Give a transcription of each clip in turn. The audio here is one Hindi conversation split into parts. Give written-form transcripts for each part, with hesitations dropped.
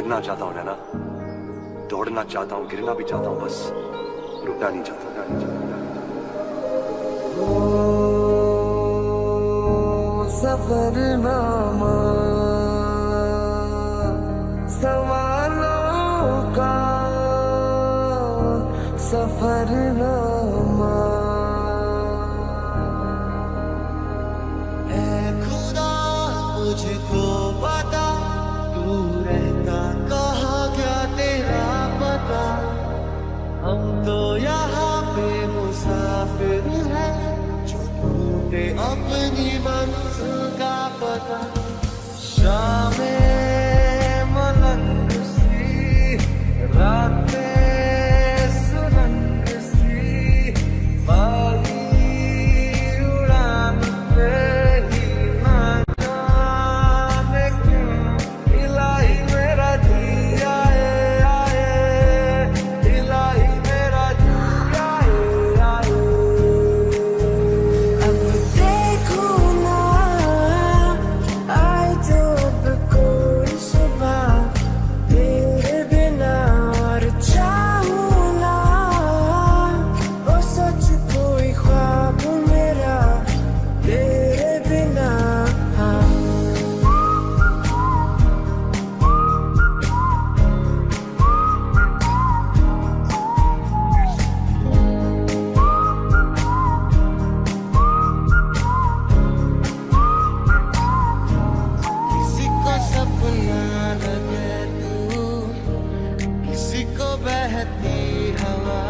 गिरना चाहता हूँ नैना, दौड़ना चाहता हूँ, गिरना भी चाहता हूँ, बस रुकना नहीं चाहता। सफरनामा सवालों का सफरनामा। ऐ खुदा मुझको बता, तू रहता कहाँ, क्या तेरा पता। हम तो यहाँ पे मुसाफिर हैं, जो ढूंढे अपनी मंजिल का पता। शामें मलंग सी, रातें सुरंग सी, बागी उड़ान पे ही ना जाने क्यों इलाही मेरा जी आए आए, इलाही मेरा जी आए आए। अब देखो ना आए जो अब कोई सुबह तेरे बिना, और चाहूं ना वो सच कोई ख्वाब मेरा तेरे बिना। हाँ किसी को सपना लगे तू, किसी को बहती हवा,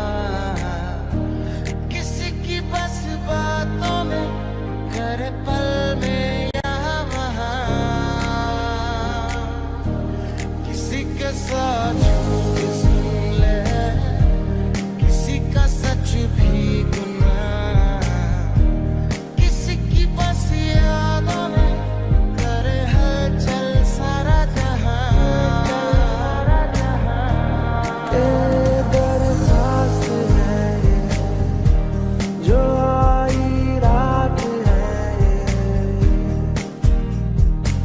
किसी की बस बातों में करे पल में यहाँ वहाँ। किसी के साथ झूठ सुन ले, किसी का सच भी गुनाह, किसी की बस यादों में करे हलचल सारा जहां। तेरे दरख्वास्त है ये, जो आई रात है ये,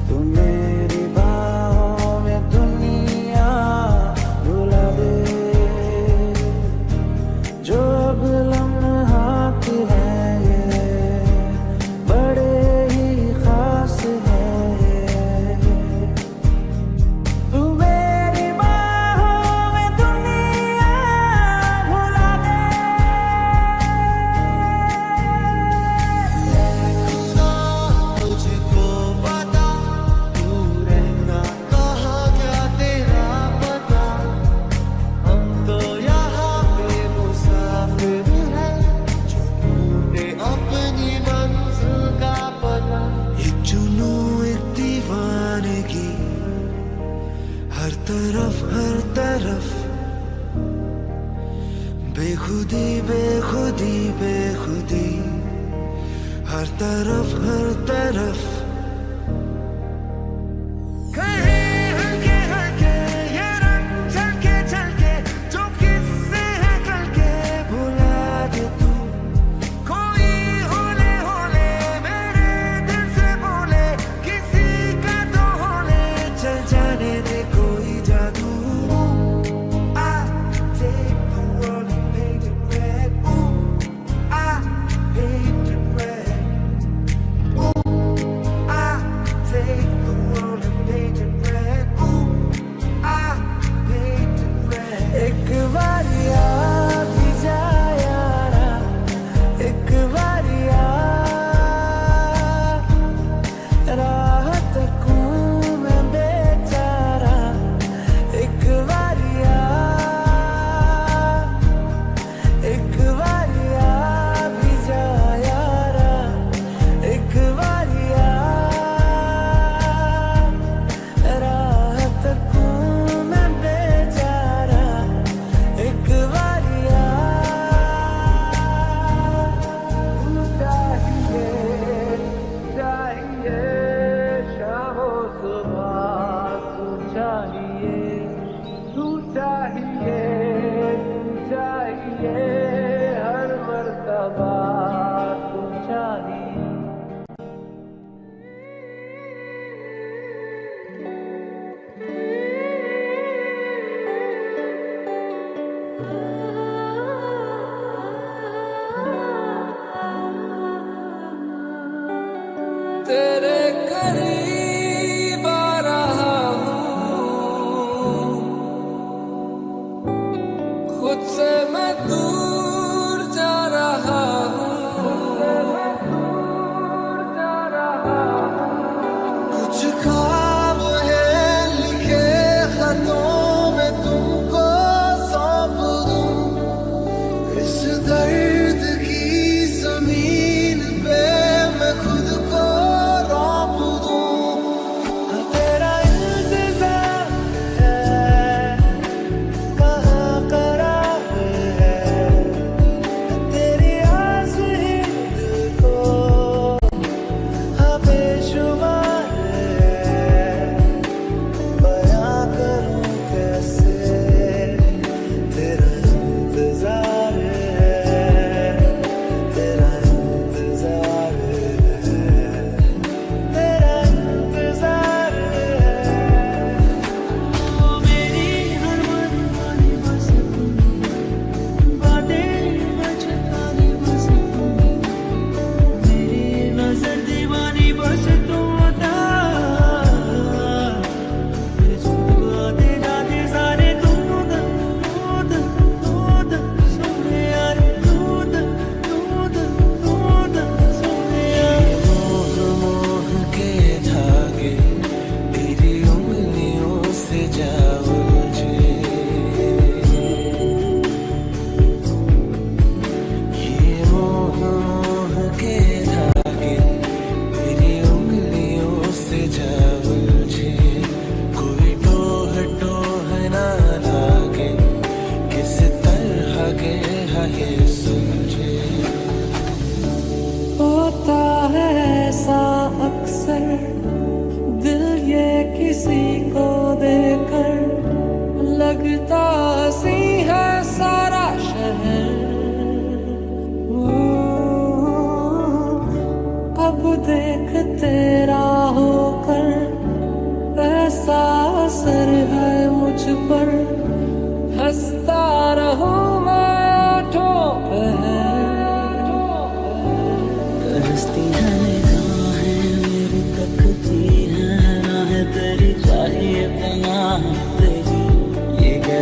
तू मेरी बाहों में दुनिया भुला दे। जो अब लम्हात है ये, बड़े ही खास है ये, तू मेरी बाहों में दुनिया भुला दे। खुदा मुझको बता, तू रहता कहाँ, क्या तेरा पता। हम तो यहाँ पे मुसाफिर हैं, जो ढूंढे अपनी मंजिल का पता। एक जुनून एक दीवानगी, हर तरफ बेखुदी बेखुदी बेखुदी, हर तरफ कहीं हल्के हल्के ये रंग झलके झलके, जो किस्से हैं कल के भुला दे तू। कोई होले होले मेरे दिल से बोले, किसी का तो होले चल जाने दे कोई जादू। I take the world and paint it red. Ooh, I paint it red. Ooh,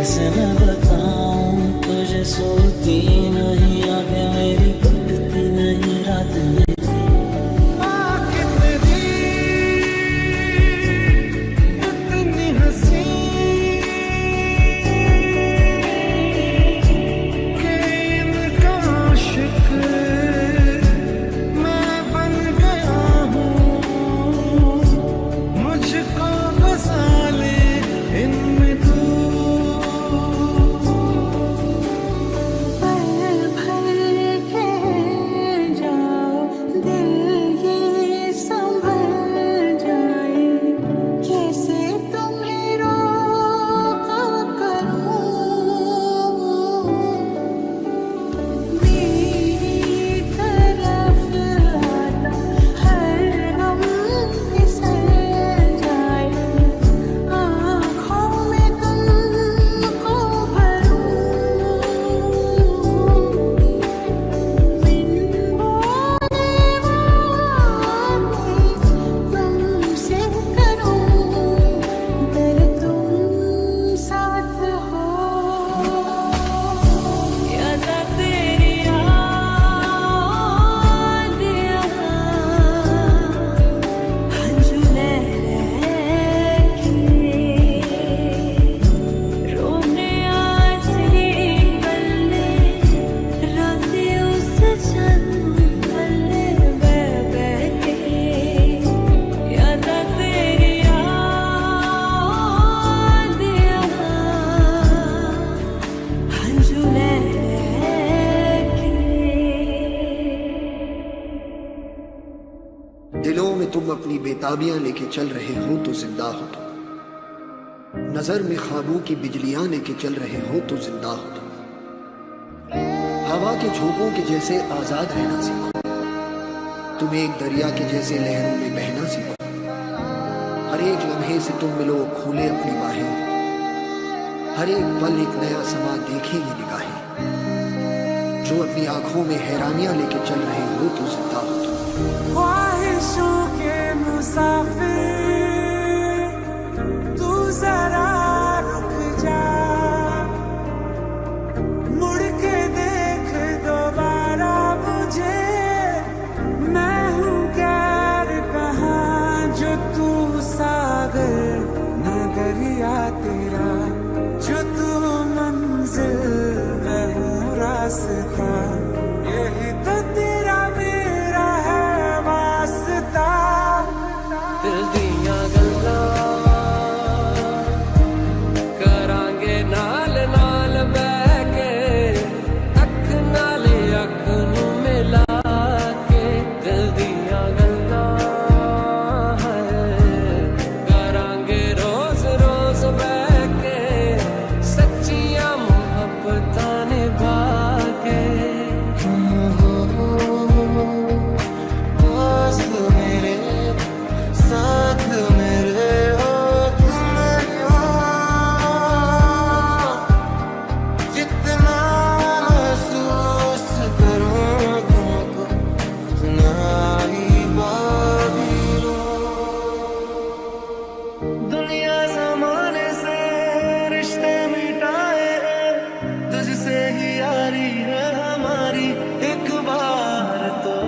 कैसे मैं बताऊं तुझे, सोती नहीं आंखें मेरी, कटती नहीं रात मेरी। दिलों में तुम अपनी बेताबियां लेके चल रहे हो तो जिंदा हो तुम, नजर में ख्वाबों की बिजलियां लेके चल रहे हो तो जिंदा हो तुम। हवा के झोंकों के जैसे आजाद रहना सीखो, तुम एक दरिया के जैसे लहरों में बहना सीखो। हर एक लम्हे से तुम मिलो खोले अपनी बाहें, हर एक पल एक नया समा देखे ये निगाहें। जो अपनी आंखों में हैरानियां लेके चल रहे हो तो जिंदा हो तुम। ख्वाहिशों के मुसाफिर तू जरा रुक जा, मुड़ के देख दोबारा मुझे, मैं हूँ गैर कहाँ जो तू सागर न दरिया तेरा, जो तू मंजिल मैं हूँ रास्ता, यही तो तेरा मेरा है वास्ता। दिल दिया गल्ला करांगे नाल नाल बह के, अख नाले अख नू मिला के। दिल दिया गल्ला करांगे रोज रोज बह के, सच्चियां मुहब्बतां निभा के। दोस्त मेरे साथ मेरे हो तुम हो, जितना महसूस करूं तुमको उतना ही बाकी रो। दुनिया जमाने से रिश्ते मिटाए हैं, तुझसे ही यारी है हमारी, एक बार तो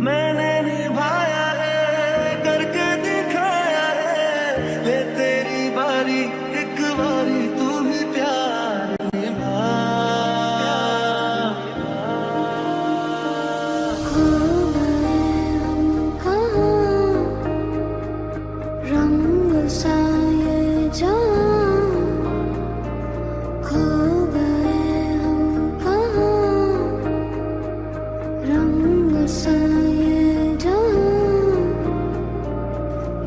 मैंने निभाया है, करके दिखाया है। ले तेरी बारी एक बारी तू भी प्यार निभा। खो गए हम कहाँ, रंग सा ये जहाँ। खो गए हम कहाँ, रंग सा ये जहाँ।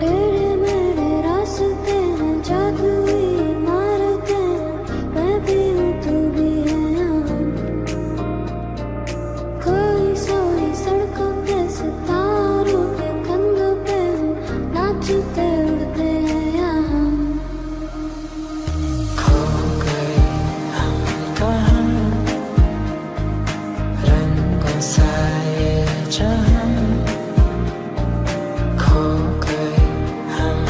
तेरे मेरे रास्ते हैं, जादुई इमारतें हैं, मैं भी हूँ तू भी है यहाँ। कोई सोई सड़कों पे सितारों के कंधों पे हम नाचते उड़ते हैं यहाँ। खो गए हम कहाँ, रंगों सा ये जहाँ। खो गए हम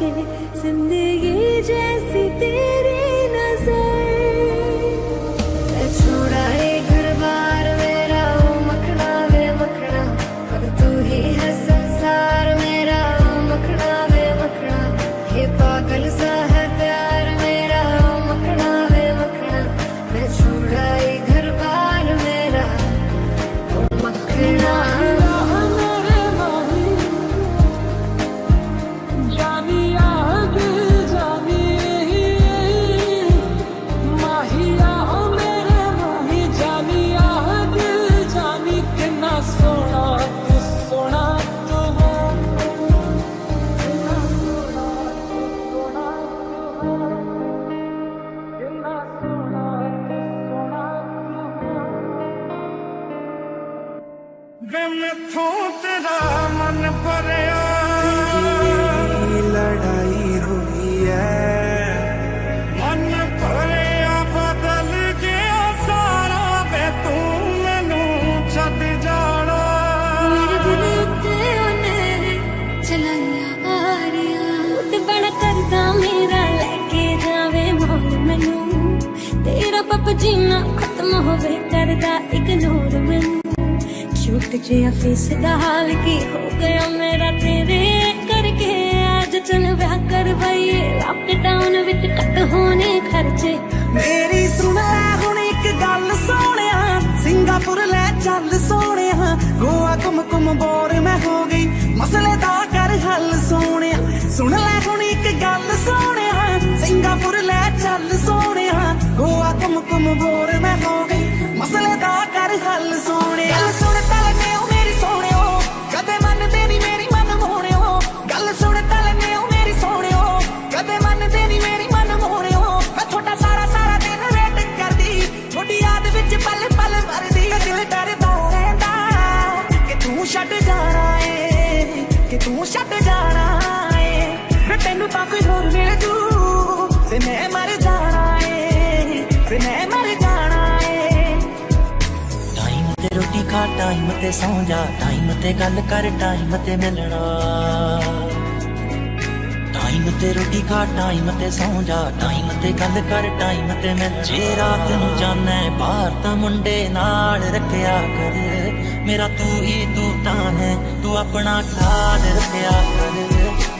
लगे जिंदगी जैसी तेरी नजर। मैं छोड़ा ये घर बार मेरा ओ मखना वे मखना, अब तू ही है संसार मेरा ओ मखना वे मखना। ये पागल सा है प्यार मेरा ओ मखना वे मखना। मैं छोड़ा ये घर बार मेरा ओ मखना। वे मैथों तेरा मन भरिया लड़ाई हुई है, मन भरिया बदल गया सारा वे तू मैनू छड्ड जाना। मेरे दिल उत्ते ओने चलाइयां आरियां ते बड़ा करदा मेरा लेके जावे मोल मैनू। तेरा पप जीना खत्म होवे करदा इग्नोर मैनू। छूट जिया फेस दा हाल की हो गया मेरा तेरे करके। आज चल ब्याह करवाइए लॉकडाउन विच कट होने खर्चे। मेरी सुन ले हुण इक गल सोहणिया, सिंगापुर ले चल सोहणिया। गोवा घुम घुम बोर मैं हो गई, मसले दा कर हल सोहणिया। सुन ले हुण इक गल सोहणिया, सिंगापुर ले चल सोहणिया। गोवा घुम घुम बोर मैं हो गई, मसले दा कर हल सोहणिया। गल सुन तलने ओ मेरी सोहणियो, कदे मनदे नी मेरी मन मोहणियो। गल सुन तलने ओ मेरी सोहणियो, कदे मनदे नी मेरी मन मोहणियो। मैं थोड़ा सारा सारा दिन वेट करदी, थोड़ी याद विच पल पल मरदी। दिल डरदा रहंदा कि तू छड्ड जाना है, कि तू छड्ड जाना है। फिर तैनू तां कोई होर मिल जू ते मैं मर जाना है, ते मैं मर जाना है। टाइम ते रोटी खा टाइम ते सौ जा, टाइम ते गल कर टाइम ते मिलना। टाइम ते रोटी खा टाइम ते सौ जा, टाइम ते गल कर टाइम ते मिलना। जे रात नू जाना है बाहर तां मुंडे नाल रखिया कर। मेरा तू ही तू तां है, तू अपना ख्याल रखिया कर।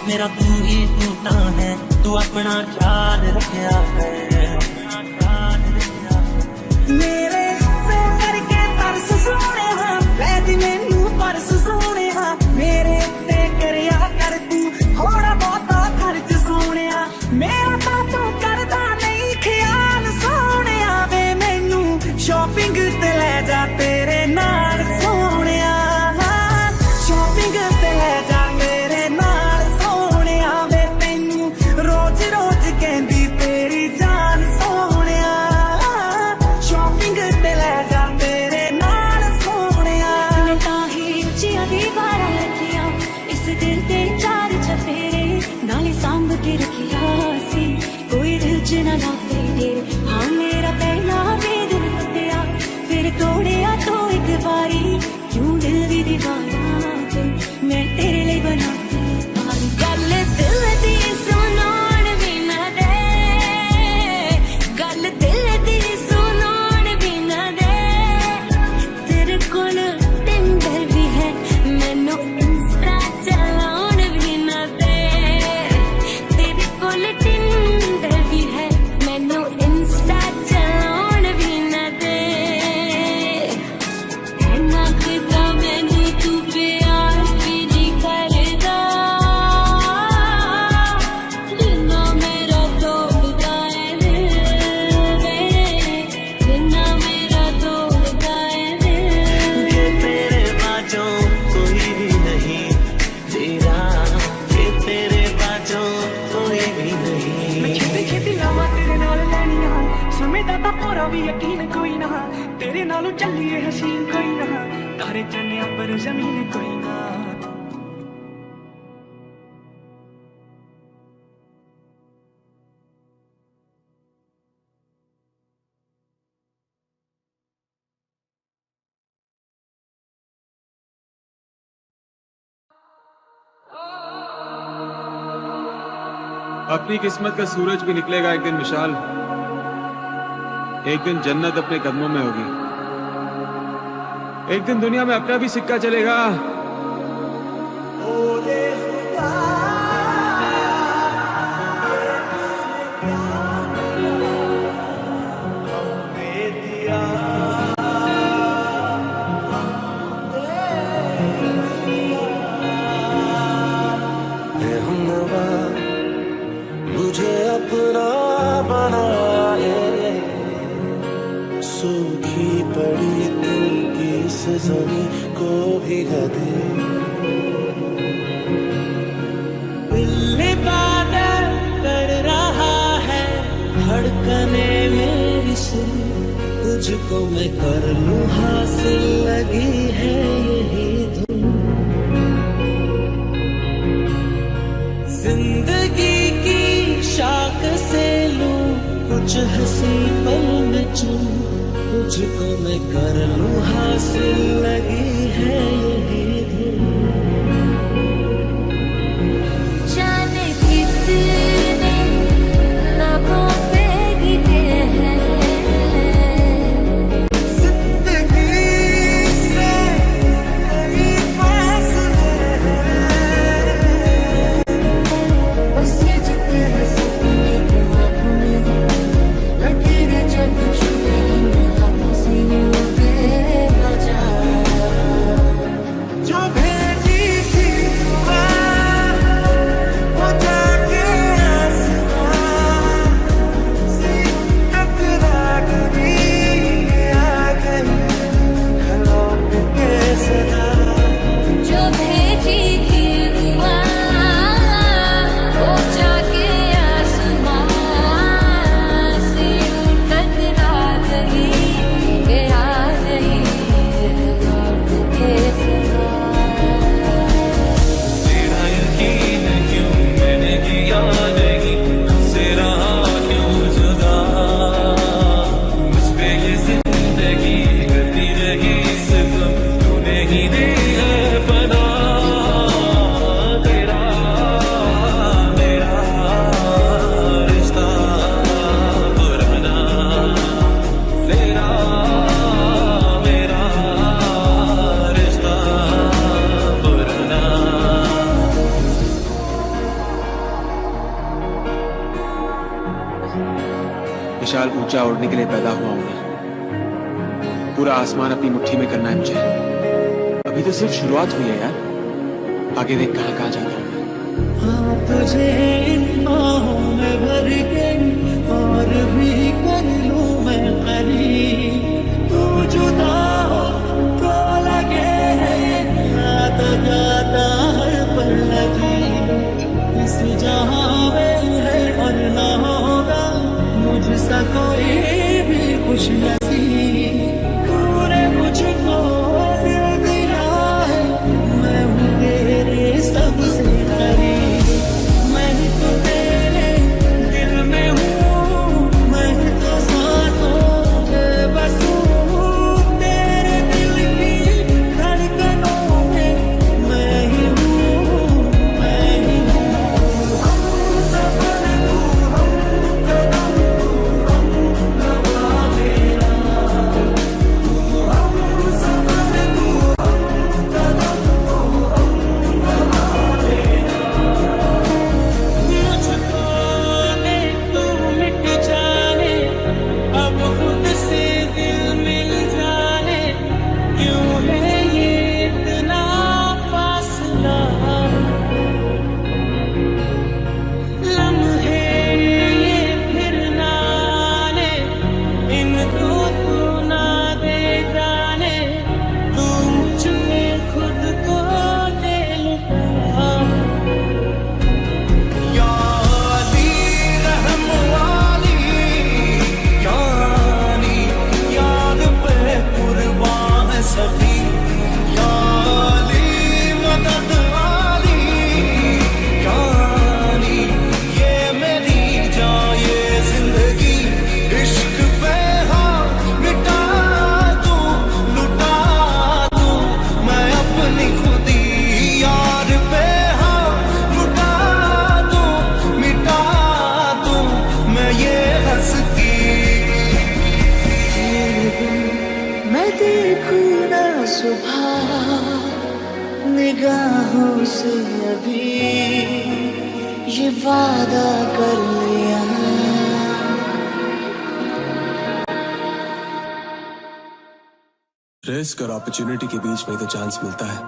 मेरा तू ही तू तां है, तू अपना ख्याल रखिया कर। मेरे पे करके तरस सोने हाँ, वैदी मैनू परस सोने हाँ। मेरे ते करिया कर तू थोड़ा बहुता खर्च सोने। मेरा तां तू करदा नहीं ख्याल सोने। वे मैनू शॉपिंग ते ले जा तेरे नाल सोने। शॉपिंग ते ले जा मेरे नाल सोने। वे तैनू रोज रोज कहंदी तेरी जान सोने। शॉपिंग ते ले जा मेरे नाल सोने। मैं ताही उच्चियां दीवारां लगियां, इस दिल ते चार चफेरे नाले सांभ के रखिया सी। कोई दिल च ना लाते तेरे, हाँ मेरा पहला वेद टुटिया फिर तोड़िया तो एक बारी। क्यों दिल दी दीवारां ते मैं तेरे लिए बनाती पारी। गल दिल दी सुनाण भी ना दे, गल दिल दी सुनाण भी ना दे। तेरे कोल टिंडर भी है, मैनू इंस्टा चलाउण भी ना दे। तेरे कोल टिंडर भी है, मैनू इंस्टा चलाउण भी ना दे। इन्ना किता मैनू तू प्यार भी नहीं करदा, जिन्ना मेरा तोड़दा है दिल वे, जिन्ना मेरा तोड़दा है दिल। कि तेरे बाजों कोई भी नहीं तेरा, कि तेरे बाजों कोई भी नहीं। छेती छेती लावां तेरे नाल लैनियां, समय दा तां पूरा भी यकीन कोई ना। तेरे नालों ਚੱਲੀਏ हसीन कोई ना, तारे चन्निया पर जमीन कोई ना। अपनी किस्मत का सूरज भी निकलेगा एक दिन विशाल। एक दिन जन्नत अपने कदमों में होगी। एक दिन दुनिया में अपना भी सिक्का चलेगा। मुझे अपना बनाए, सूखी पड़ी दिल की इस ज़मीं को भिगा दे। दिल बादल कर रहा है, धड़कने मेरी सुन, तुझको मैं कर लूं हासिल, लगी है यही धुन। जिंदगी की शाख से लूं कुछ हंसी पल में चुन, तुझको मैं कर लूं हासिल, लगी है यही धुन। जाने कितने लबों पे गिरे हैं, जिंदगी से कई फासले हैं, बस ये जितने सपने की आँखों में लकीरें जब छुपे इन हाथों से यूं बेवजह। जो भेजी थी दुआ, वो जाके आसमां से टकरा गई, आ गई लौट के सदा। जो भेजी थी दुआ, वो जाके आसमां से यूं टकरा गई, ये आ गई लौट के सदा। तेरा यकीन क्यों मैंने किया नहीं, तुझसे रहा क्यों जुदा, मुझ पे ये जिंदगी करती रही सितम, तूने ही दी है पना। तेरा मेरा रिश्ता पुराना, तेरा मेरा रिश्ता पुराना। विशाल ऊंचा उड़ने के लिए पैदा हुआ हूं मैं। पूरा आसमान अपनी मुट्ठी में करना है मुझे। अभी तो सिर्फ शुरुआत हुई है यार, आगे देख कहां कहां जाता हूं मैं। हाँ, तुझे इन बाहों में भर के और भी कर लूं मैं करीब, तू जुदा हो तो लगे आता जाता हर पल लगी। इस जहां में है और ना होगा मुझसा कोई भी खुश नसीब, तूने मुझको दिल दिया है, मैं हूँ तेरे सबसे करीब। मैं ही तो तेरे दिल में हूँ, मैं ही तो सांसों में बसूं, तेरे दिल की धड़कनों में मैं ही हूँ, मैं ही हूँ। हम सफर तू, हम कदम तू, हम नवा मेरा। तुझसे अभी ये वादा कर लिया। रिस्क और अपॉर्चुनिटी के बीच में तो चांस मिलता है,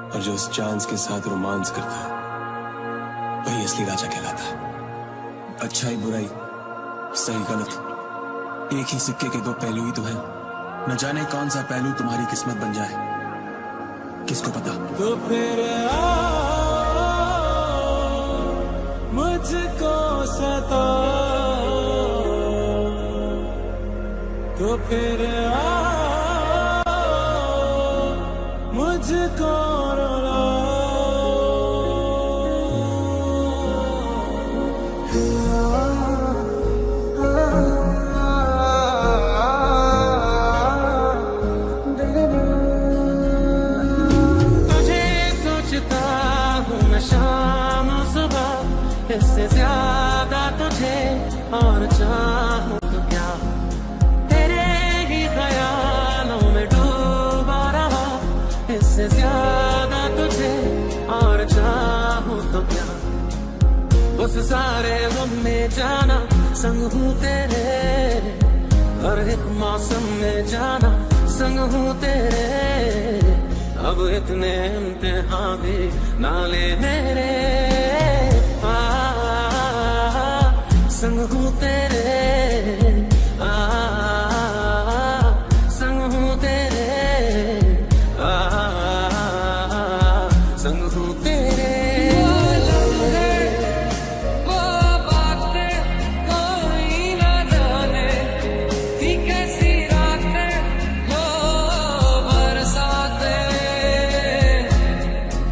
और जो उस चांस के साथ रोमांस करता है वही असली राजा कहलाता है। अच्छाई बुराई, सही गलत, एक ही सिक्के के दो पहलू ही तो हैं। न जाने कौन सा पहलू तुम्हारी किस्मत बन जाए, किसको पता। तो फिर मुझको सता, तो फिर मुझको रुला। तुझे सोचता हूँ मैं शाम सुबह, इससे ज्यादा तुझे और चाहूँ तो क्या। तेरे ही ख्यालों में डूबा रहा, इससे ज्यादा तुझे और चाहूँ तो क्या। उस सारे गम में जाना संग हूँ तेरे, हर एक मौसम में जाना संग हूँ तेरे। अब इतने इम्तिहान भी ना ले मेरे, संग हूँ तेरे, संग हूँ तेरे, संग हूँ तेरे। वो बातें कोई ना जाने थी कैसी रातें, वो बरसातें,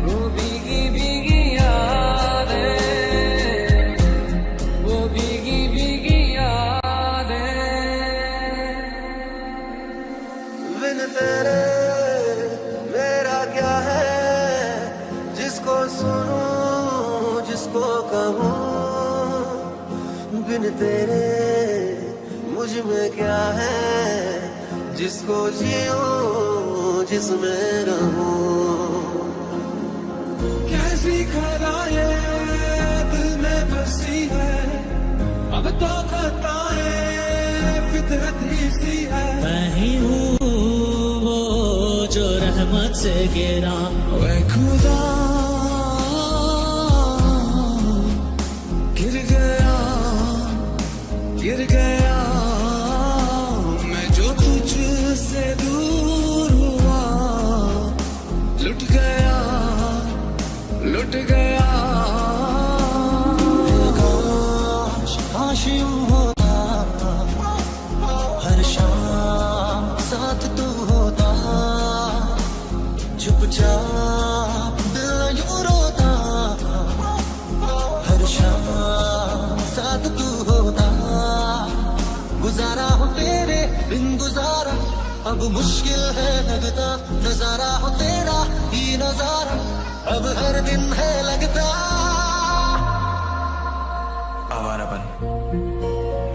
वो भीगी भीगी यादें, वो भीगी भीगी यादें। बिन तेरे मेरा क्या है, जिसको सुनूं जिसको कहूँ। बिन तेरे मुझ में क्या है, जिसको जीऊं जिसमें रहूं। कैसी खराए दिल में बसी है, अब तो खताएं फितरत ही सी है। मैं ही हूँ वो जो रहमत से गिरा, वह खुदा गिर गया, गिर गया। मैं जो तुझसे दूर हुआ, लुट गया, लुट गया। काश काश यूं होता, हर शाम साथ तू होता, चुपचाप दिल यूं रोता, हर शाम साथ तू होता। गुजारा हो तेरे बिन गुजारा, अब मुश्किल है लगता। नजारा हो तेरा ही नजारा, अब हर दिन है लगता। आवारापन,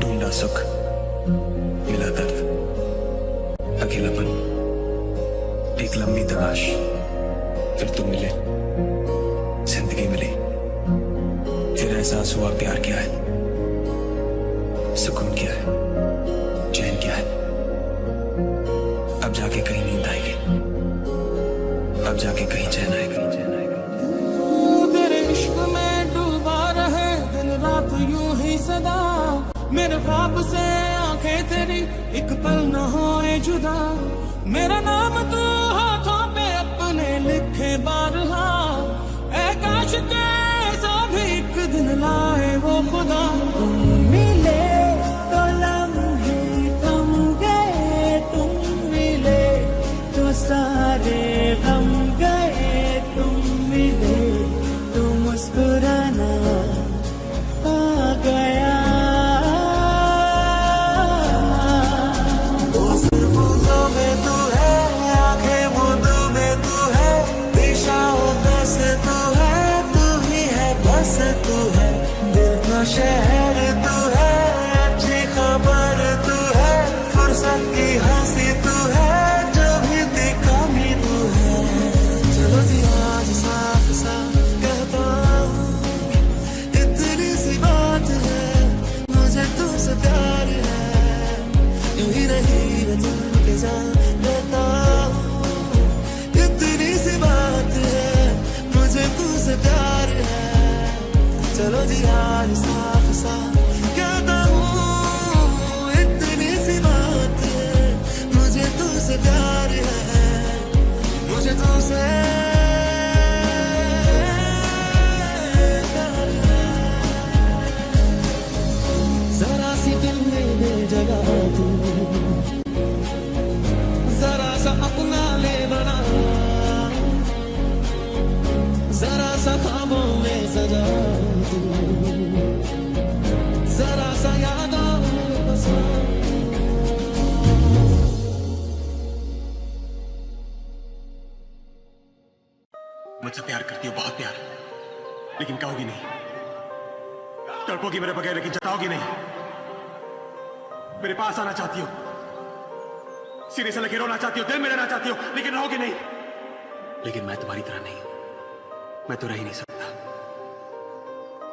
ढूंढा सुख, मिला दर्द, अकेलापन, एक लंबी तलाश, फिर तुम मिले, जिंदगी मिली, फिर एहसास हुआ प्यार क्या है, सुकून क्या है, चैन क्या है। अब जाके कहीं नींद आएगी, अब जाके कहीं चैन आएगा। तेरे इश्क में डूबा रहे दिन रात यूं ही सदा, मेरे ख्वाब से आंखें तेरी एक पल न होए जुदा। मेरा नाम तू हाथों पे अपने लिखे बारहा, ऐ काश के ऐसा भी एक दिन लाए वो खुदा। तुम मिले तो लम्हे थम गए, तुम मिले तो सारे गम गए। तुम मिले तो मुस्कुराना आ गया। बूंदों में तू है, आंखें बूंदों में तू है, दिशाओं बस तू है, तू ही है बस तू है। दिल का शहर तू है, अच्छी खबर तू है, फुर्सत की हंसी तू है, जो भी थी कमी तू है। चलो जी आज साथ प्यार साफ साफ कहता हूँ इतनी सी बात है, मुझे तुझसे प्यार है, मुझे तुझसे प्यार है। जरा सी दिल में दे जगह तू, जरा सा अपना ले बना, जरा सा ख्वाबों में सजा तू, जरा सा यादों में बसा। मुझसे प्यार करती हो, बहुत प्यार, लेकिन कहोगी नहीं। तड़पोगी मेरे बगैर लेकिन जताओगी नहीं। मेरे पास आना चाहती हो, सीने से लगे रोना चाहती हो, दिल में रहना चाहती हो, लेकिन रहोगी नहीं। लेकिन मैं तुम्हारी तरह नहीं हूं, मैं तो रह ही नहीं सकता।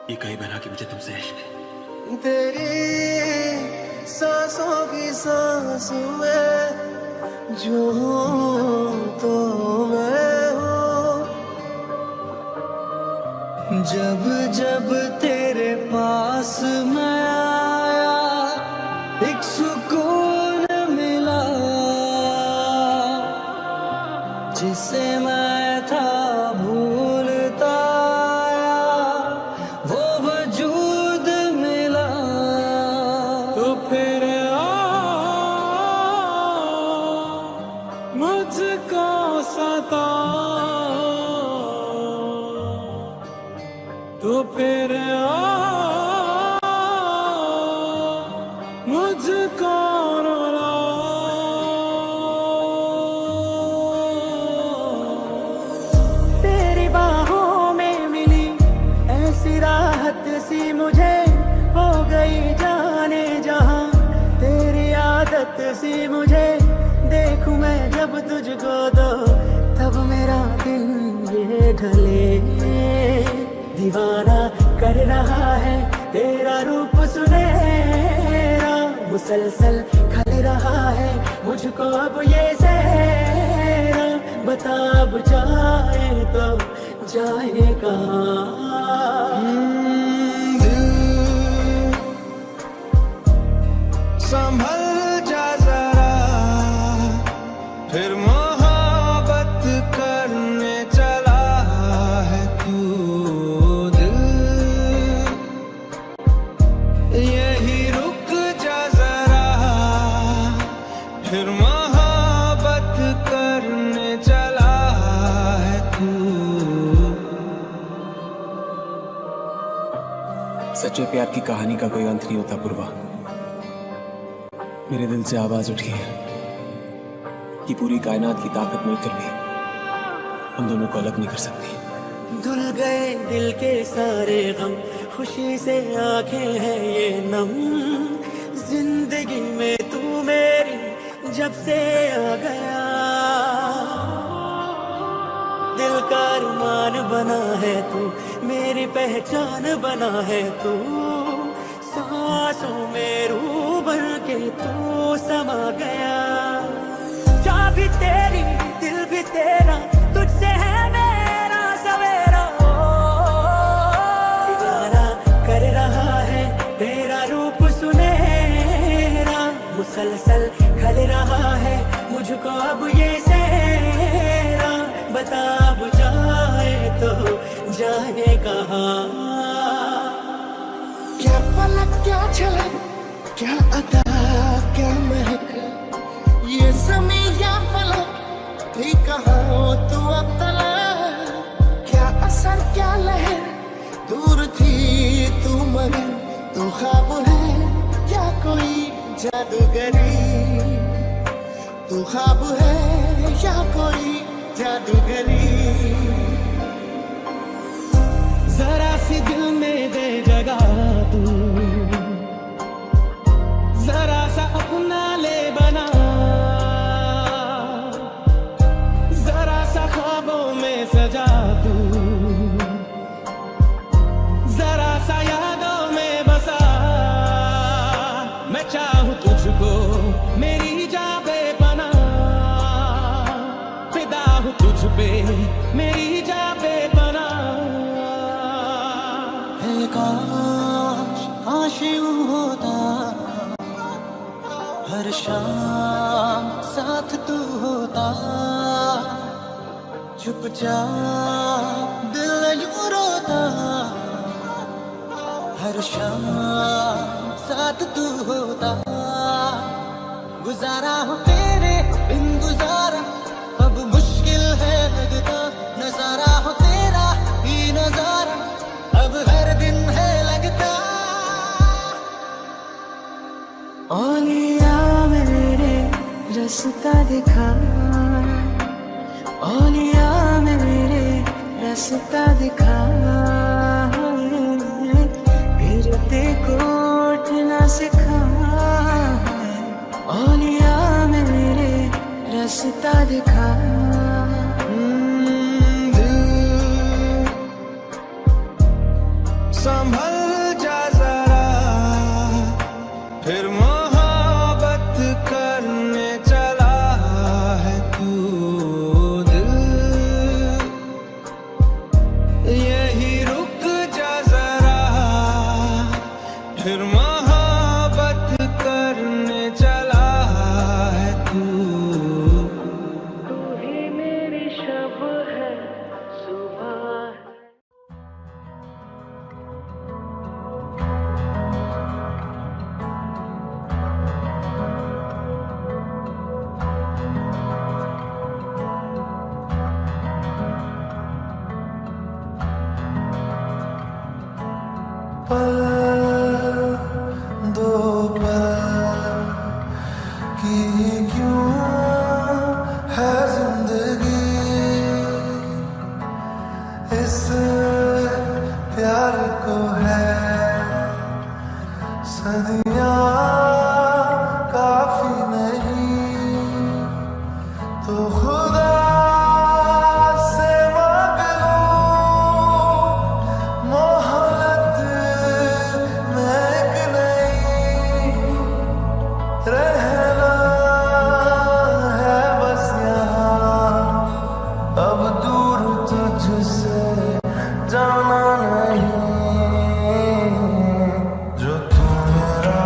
ये कहे बिना कि मुझे तुमसे इश्क है। तेरी सांसों की सांस में जो हूं तो मैं हूं, जब जब तेरे पास मैं आया एक सुकून मिला, जिसे मैं था भूलता आया वो वजूद मिला। तो फिर मुझको सता, तो फिर मुझको रुला। तेरी बाहों में मिली ऐसी राहत सी मुझे, हो गई जाने जहां तेरी आदत सी मुझे। देखूं मैं जब तुझको तो तब मेरा दिल ये ढले, दीवाना कर रहा है तेरा रूप सुनहरा, मुसलसल खल रहा है मुझको अब ये सहरा। बता अब जाए तो जाए कहाँ। दिल संभल जा जरा, फिर मोहब्बत करने चला है तू। यही रुक जा जरा, फिर मोहब्बत करने चला है तू। सच्चे प्यार की कहानी का कोई अंत नहीं होता पूर्वा। मेरे दिल से आवाज उठी है कि पूरी कायनात की ताकत मिलकर भी हम दोनों को अलग नहीं कर सकती। धुल गए दिल के सारे गम, खुशी से आंखें हैं ये नम। जिंदगी में तू मेरी जब से आ गया, दिल का अरमान बना है तू, मेरी पहचान बना है तू। सांसों में रूह भर के तू समा गया। चाह भी तेरी, दिल भी तेरा, तुझसे है मेरा सवेरा। दीवाना कर रहा है तेरा रूप सुनहरा, मुसलसल खल रहा है मुझको अब ये सहरा। बता अब जाए तो जाए कहाँ। क्या पलक क्या झलक, क्या अदा क्या महक, ये ज़मीं या फलक थी कहाँ तू अब तलक। क्या असर क्या लहर, दूर थी तू मगर तू ख्वाब है या कोई जादूगरी। तू ख्वाब है या कोई जादूगरी। जरा सी दिल में दे जगह तू, जरा सा अपना ले बना, जरा सा ख्वाबों में सजा तू, जरा सा यादों में बसा। मैं चाहूं तुझको मेरी जान बेपना, फिदा हूं तुझ पे मेरी जान बेपना। है कौन यूं होता, हर शाम साथ तू होता, चुपचाप दिल यूं रोता, हर शाम साथ तू होता। गुजारा हो तेरे बिन गुजारा, अब मुश्किल है लगता, नजारा हो तेरा ही नजारा, अब हर दिन है लगता। औलिया मेरे रास्ता दिखा, औलिया मेरे रास्ता दिखा, गिरते को उठना सिखा, औलिया मेरे रास्ता दिखा। संभल जा जरा, फिर मोहब्बत करने चला है तू दिल, यही रुक जा जरा, फिर मोहब्बत करने चला है तू। तू ही मेरी शब है, सुबह है। दो पल की क्यों है जिंदगी, इस प्यार को है सदियां काफी नहीं, तो खुदा से मांग लो मोहब्बत में एक नहीं, रहना है बस यहाँ, अब दूर तुझसे जाना नहीं, जो तू मेरा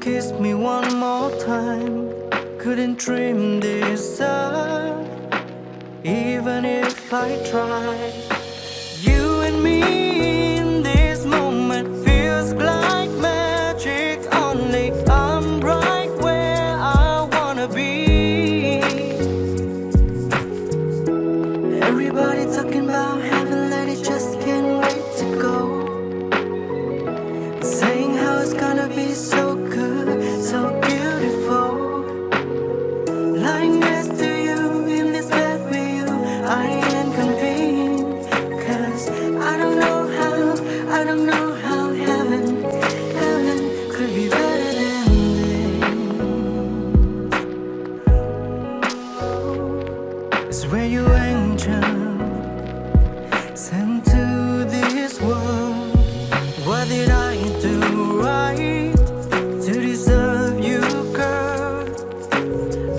kiss me one more time. Couldn't dream this up, even if I tried. You and me in this moment feels like magic. Only I'm right where I wanna be. Everybody talking about heaven, and it just can't wait to go. Saying how it's gonna be so good, so beautiful. Lying next to you in this bed with you, I ain't convened. 'Cause I don't know how heaven could be better than this. It's where you angel sent to this world. What did I do right to deserve you, girl?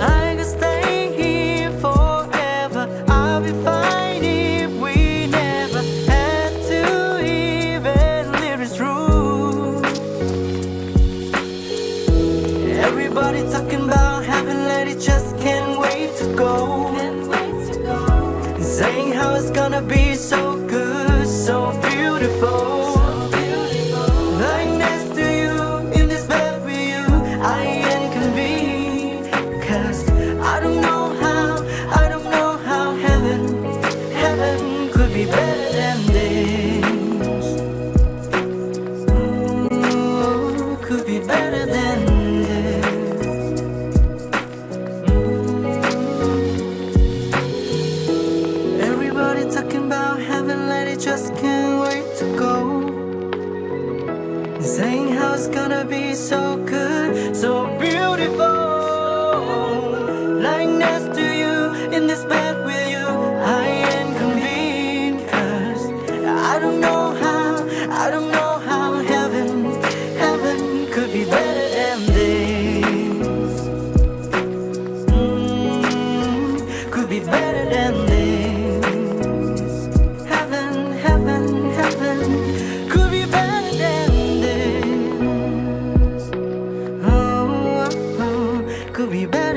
I could stay here forever. I'll be fine if we never had to even live this room. Everybody talking about heaven, and it just can't wait to go. Saying how it's gonna be so good, so beautiful. Lying next to you in this bed with you, I ain't convened. 'Cause I don't know how heaven could be better than this. Could be better than this. Everybody talking about heaven, and it just can't wait to go. Saying how it's gonna be so good, so beautiful. Lying next to you in this bed with you, I ain't convened. 'Cause I don't know how heaven could be better than this. Could be better than this. Heaven could be better than this. Oh, could be better.